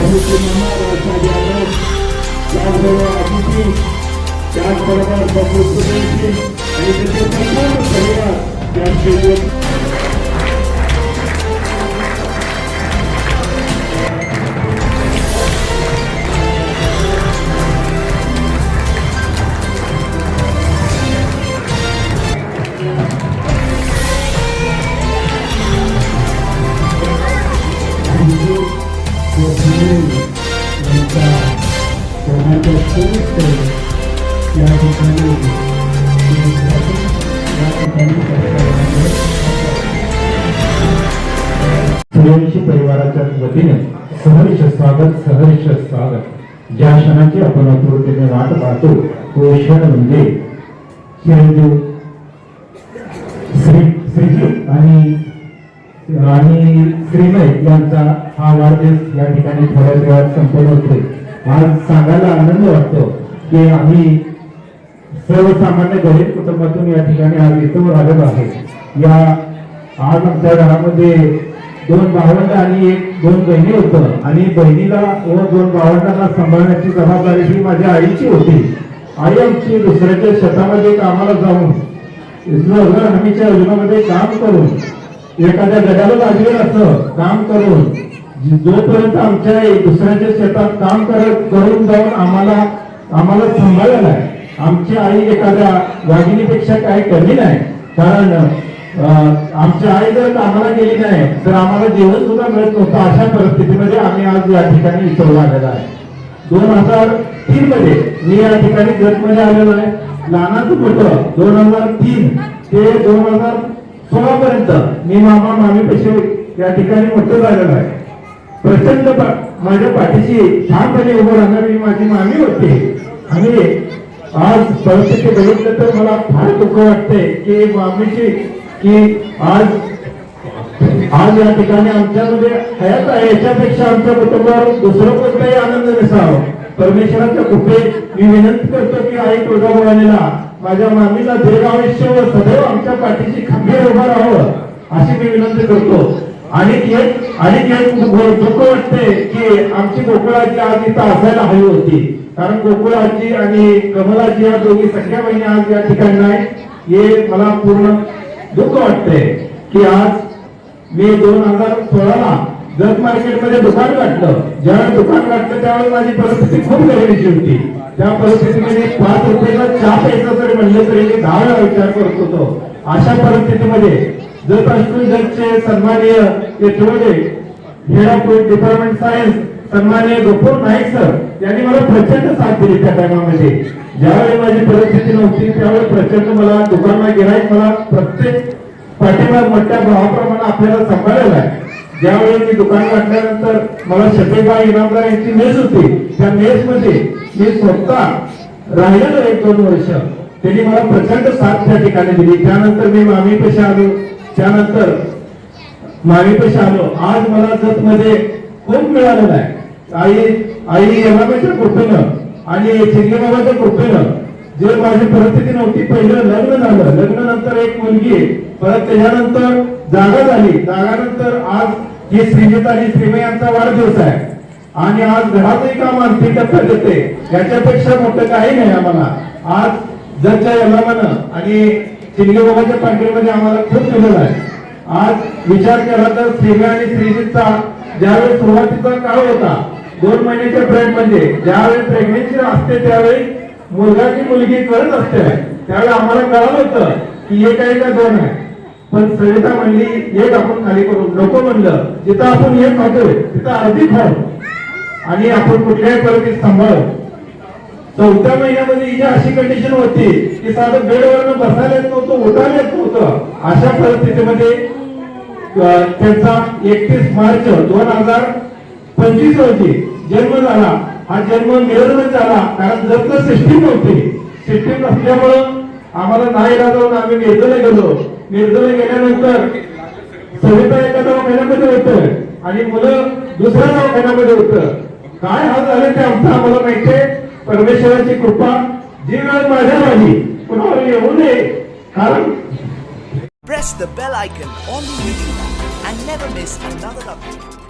मामा राजसाहेब यादव, त्याचबरोबर अतिथी, त्याचबरोबर बबलू सुरेशजी आणि त्याचे संपूर्ण परिवार त्या स्टेजवर सूर्यवंशी परिवाराच्या वतीने सहर्ष स्वागत. ज्या क्षणाची आपण आतुरतेने वाट पाहतो तो क्षण म्हणजे चिरंजीव श्रीजी आणि श्रीमय यांचा हा वाढदिवस या ठिकाणी थोड्या वेळात संपन्न होतोय. आज सांगायला आनंद वाटतो की आम्ही सर्वसामान्य गरीब कुटुंबातून या ठिकाणी आज इथं आलेलो आहे. या आज आमच्या घरामध्ये 2 भावंड आणि 2 बहिणी होतं आणि बहिणीला व 2 भावंडांना सांभाळण्याची जबाबदारी ही माझ्या आईची होती. आई आमची दुसऱ्याच्या शेतामध्ये कामाला जाऊन हमीच्या योजनामध्ये काम करून एखाद्या गड्याला लागलेलं असं काम करून जोपर्यंत आमच्या दुसऱ्याच्या शेतात काम करून जाऊन आम्हाला सांभाळलेलं आहे. आमची आई एखाद्या वाघिणीपेक्षा काही कमी नाही. कारण आमची आई जर कामाला गेली नाही तर आम्हाला जेवण सुद्धा मिळत नव्हतं. अशा परिस्थितीमध्ये आम्ही आज या ठिकाणी इथं आलेलो आहे. 2003 मध्ये मी या ठिकाणी जतमध्ये आलेलो आहे. लहानाचं मोठं 2003 ते 2016 पर्यंत मी मामा मामीपेक्षा या ठिकाणी मोठं झालेलं आहे. प्रचंड माझ्या पाठीशी ठामपणे उभं राहणारी माझी मामी होती. आणि आज परिस्थिती बघितलं तर मला फार दुःख वाटते की मामीची की आज या ठिकाणी आमच्यामध्ये हयात आहे. याच्यापेक्षा आमच्या कुटुंबावर दुसरं कोणताही आनंद नसावा. परमेश्वराच्या कृपेत मी विनंती करतो की आई तुळजाभवानीला माझ्या मामीला दीर्घायुष्य व सदैव आमच्या पाठीशी खंबीर उभा राहावं अशी मी विनंती करतो. आणि एक दुःख वाटते की आमची गोकुळाची आज इथं असायला हवी होती. कारण गोकुळाची आणि कमलाची या दोघी सख्या बहिणी आज या ठिकाणी नाही. हे मला पूर्ण दुःख वाटते की आज मी 2016ला जत मार्केटमध्ये दुकान काढलं. ज्यावेळेस दुकान काढलं त्यावेळेस माझी परिस्थिती खूप गरिबीची होती. त्या परिस्थितीमध्ये 5 रुपयाला चहा प्यायचा जरी म्हणलं तरी मी 10 वेळा विचार करत होतो. अशा परिस्थितीमध्ये जत जतचे सन्माननीय हेड ऑफ डिपार्टमेंट सायन्स सन्माननीय गफूर नाईक सर यांनी मला प्रचंड साथ दिली. त्या टायमामध्ये ज्यावेळी माझी परिस्थिती नव्हती त्यावेळी प्रचंड मला दुकानला गिराईक मला प्रत्येक पाठीमाग मोठ्या भावाप्रमाणे आपल्याला सांभाळलेला आहे. ज्यावेळी मी दुकान काढल्यानंतर मला शफीबा इनामदार यांची मेस होती. त्या मेस मध्ये मी स्वतः राहिलेलो 1-2 वर्ष. त्यांनी मला प्रचंड साथ त्या ठिकाणी दिली. त्यानंतर मी मामीपेक्षा आलो. आज मला जत मध्ये खूप मिळालेलं आहे. आई यमाबाच्या कृपेनं आणि चिंगेबाबाच्या कृपेनं जे माझी परिस्थिती नव्हती. पहिलं लग्न झालं. लग्नानंतर एक मुलगी, परत त्याच्यानंतर जागा झाली. जागानंतर आज ही श्रीजित आणि श्रीमय यांचा वाढदिवस आहे. आणि आज घरातही काम आणखी करता येते. याच्यापेक्षा मोठं काही नाही आम्हाला. आज जतच्या यमाबानं आणि चिंगेबाबाच्या पांढरीमध्ये आम्हाला खूप दिलेलं आहे. आज विचार केला तर श्रीमय आणि श्रीजितचा ज्यावेळी सुरुवातीचा काळ होता 2 महिन्याच्या प्रेग्नेंट म्हणजे ज्यावेळी प्रेग्नेन्सी असते त्यावेळी मुलगा की मुलगी कळत असते. त्यावेळी आम्हाला कळलं होतं की एक आहे का 2 आहे. पण सविता म्हणली एक आपण खाली करू नको. म्हणलं जिथं आपण एक खातोय तिथं अर्धी खाऊ आणि आपण कुठल्याही परिस्थितीत सांभाळू. 4थ्या महिन्यामध्ये हिची अशी कंडिशन होती की साधं बेडवरनं बसायला येत नव्हतं, उठायला येत नव्हतं. अशा परिस्थितीमध्ये त्यांचा 31 मार्च 2025 रोजी जन्म झाला. हा जन्म मिरजमध्ये झाला. कारण जर सिस्टीम नव्हती. सिस्टीम नसल्यामुळं आम्हाला नाही जाऊन आम्ही मिरजला गेलो. मिरजला गेल्यानंतर सविता एका दवाखान्यामध्ये होतं आणि मुलं दुसऱ्या दवाखान्यामध्ये होतं. काय हाल झाले ते आमचं आम्हाला माहितीये. परमेश्वराची कृपा जी वेळ माझ्या झाली कुणावर येऊ नये. कारण Press the bell icon on the YouTube app and never miss another update.